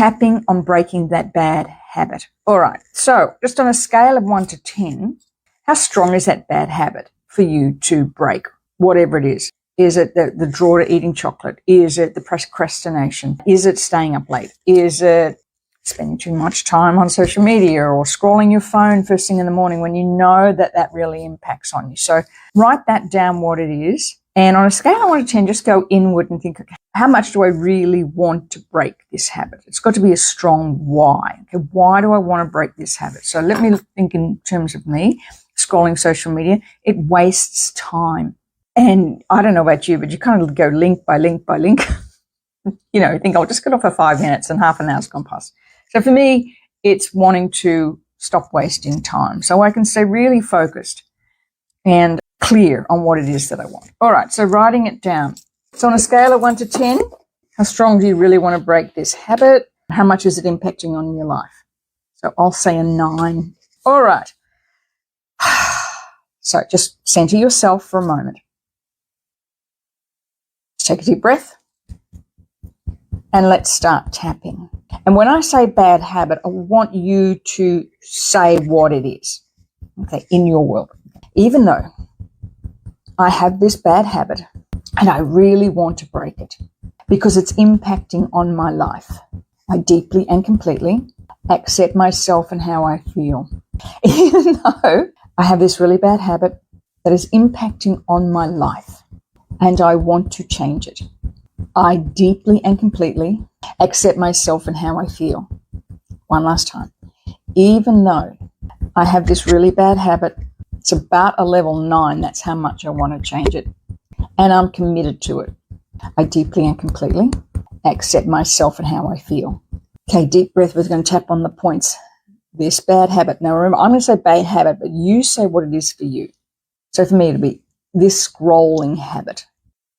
tapping on breaking that bad habit. All right, so just on a scale of 1 to 10, how strong is that bad habit for you to break, whatever it is? Is it the draw to eating chocolate? Is it the procrastination? Is it staying up late? Is it spending too much time on social media or scrolling your phone first thing in the morning when you know that that really impacts on you? So write that down, what it is. And on a scale of 1 to 10, just go inward and think, okay, how much do I really want to break this habit? It's got to be a strong why. Okay, why do I want to break this habit? So let me think in terms of me, scrolling social media. It wastes time. And I don't know about you, but you kind of go link by link by link. You think I'll just get off for 5 minutes and half an hour's gone past. So for me, it's wanting to stop wasting time so I can stay really focused and clear on what it is that I want. All right, so writing it down. So on a scale of 1 to 10, how strong do you really want to break this habit? How much is it impacting on your life? So I'll say a 9. All right. So just center yourself for a moment. Take a deep breath. And let's start tapping. And when I say bad habit, I want you to say what it is, okay, in your world. Even though I have this bad habit and I really want to break it because it's impacting on my life, I deeply and completely accept myself and how I feel. Even though I have this really bad habit that is impacting on my life and I want to change it, I deeply and completely accept myself and how I feel. One last time. Even though I have this really bad habit, it's about a level 9. That's how much I want to change it. And I'm committed to it. I deeply and completely accept myself and how I feel. Okay, deep breath. We're going to tap on the points. This bad habit. Now remember, I'm going to say bad habit, but you say what it is for you. So for me, it'll be this scrolling habit.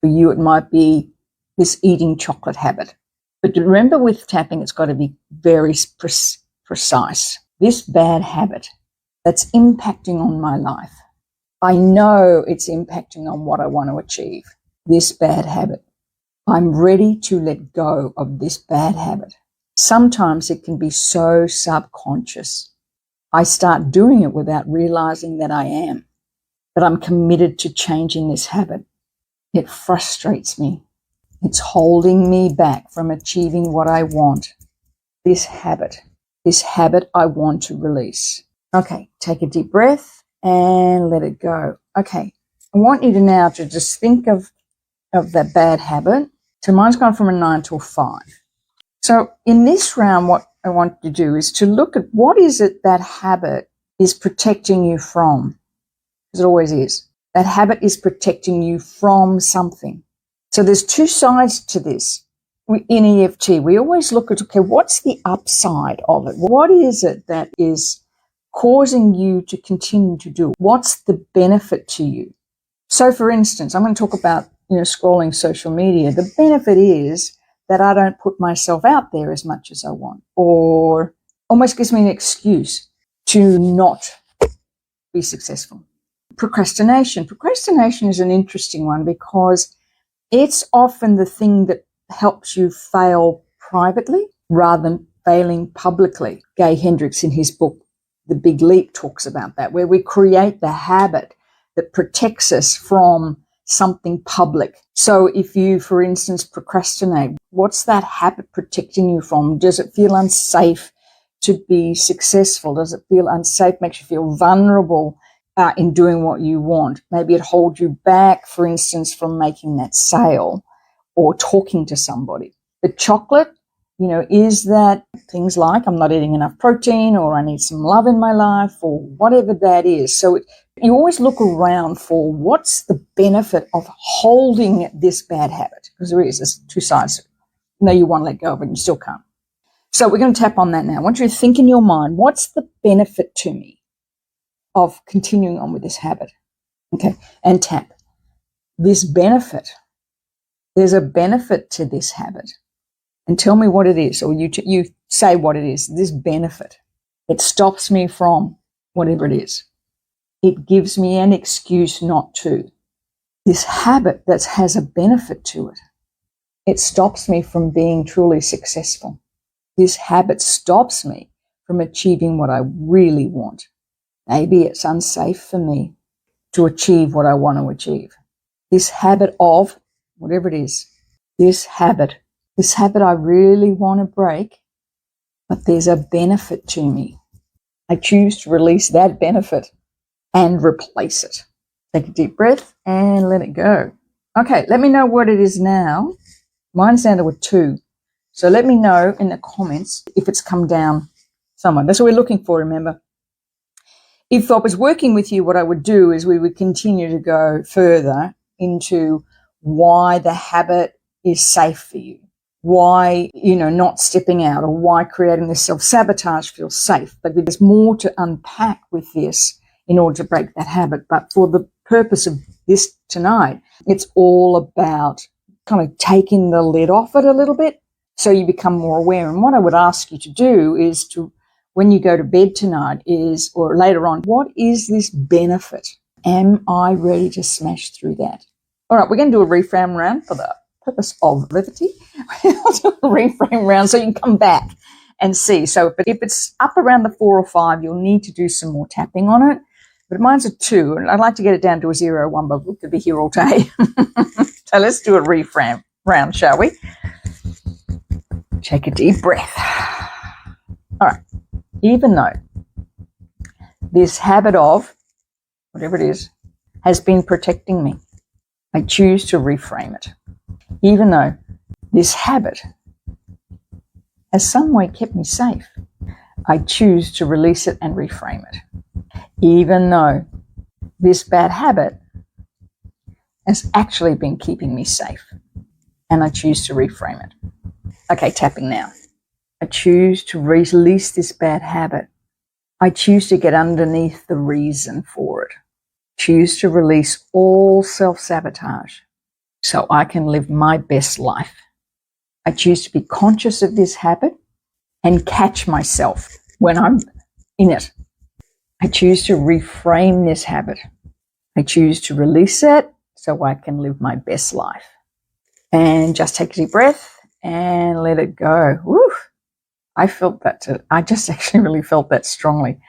For you, it might be this eating chocolate habit. But remember, with tapping, it's got to be very precise. This bad habit that's impacting on my life. I know it's impacting on what I want to achieve. This bad habit. I'm ready to let go of this bad habit. Sometimes it can be so subconscious. I start doing it without realizing that I am. But I'm committed to changing this habit. It frustrates me. It's holding me back from achieving what I want. This habit I want to release. Okay, take a deep breath and let it go. Okay, I want you to now to just think of that bad habit. So mine's gone from a 9 to a 5. So in this round, what I want you to do is to look at what is it that habit is protecting you from. Because it always is. That habit is protecting you from something. So there's two sides to this. In EFT, we always look at, okay, what's the upside of it? What is it that is causing you to continue to do it? What's the benefit to you? So for instance, I'm going to talk about, scrolling social media. The benefit is that I don't put myself out there as much as I want, or almost gives me an excuse to not be successful. Procrastination. Procrastination is an interesting one because it's often the thing that helps you fail privately rather than failing publicly. Gay Hendricks in his book, The Big Leap, talks about that, where we create the habit that protects us from something public. So if you, for instance, procrastinate, what's that habit protecting you from? Does it feel unsafe to be successful? Does it feel unsafe, makes you feel vulnerable in doing what you want? Maybe it holds you back, for instance, from making that sale or talking to somebody. The chocolate, is that things like I'm not eating enough protein, or I need some love in my life, or whatever that is. So you always look around for what's the benefit of holding this bad habit, because there's two sides. No, you want to let go of it and you still can't. So we're going to tap on that now. I want you to think in your mind, what's the benefit to me of continuing on with this habit? Okay, and tap. This benefit. There's a benefit to this habit. And tell me what it is, or you say what it is. This benefit. It stops me from whatever it is. It gives me an excuse not to. This habit that has a benefit to it. It stops me from being truly successful. This habit stops me from achieving what I really want. Maybe it's unsafe for me to achieve what I want to achieve. This habit of, whatever it is, this habit I really want to break, but there's a benefit to me. I choose to release that benefit and replace it. Take a deep breath and let it go. Okay, let me know what it is now. Mine's down to a 2. So let me know in the comments if it's come down somewhere. That's what we're looking for, remember. If I was working with you, what I would do is we would continue to go further into why the habit is safe for you, why, not stepping out, or why creating this self-sabotage feels safe. But there's more to unpack with this in order to break that habit. But for the purpose of this tonight, it's all about kind of taking the lid off it a little bit so you become more aware. And what I would ask you to do is to, when you go to bed tonight or later on, what is this benefit? Am I ready to smash through that? All right, we're going to do a reframe round for the purpose of levity. We'll do a reframe round so you can come back and see. So if it's up around the 4 or 5, you'll need to do some more tapping on it. But mine's a 2, and I'd like to get it down to a 0 or 1, but we could be here all day. So let's do a reframe round, shall we? Take a deep breath. All right. Even though this habit of, whatever it is, has been protecting me, I choose to reframe it. Even though this habit has some way kept me safe, I choose to release it and reframe it. Even though this bad habit has actually been keeping me safe, and I choose to reframe it. Okay, tapping now. I choose to release this bad habit. I choose to get underneath the reason for it. Choose to release all self-sabotage so I can live my best life. I choose to be conscious of this habit and catch myself when I'm in it. I choose to reframe this habit. I choose to release it so I can live my best life. And just take a deep breath and let it go. Woo! I felt that. I just actually really felt that strongly.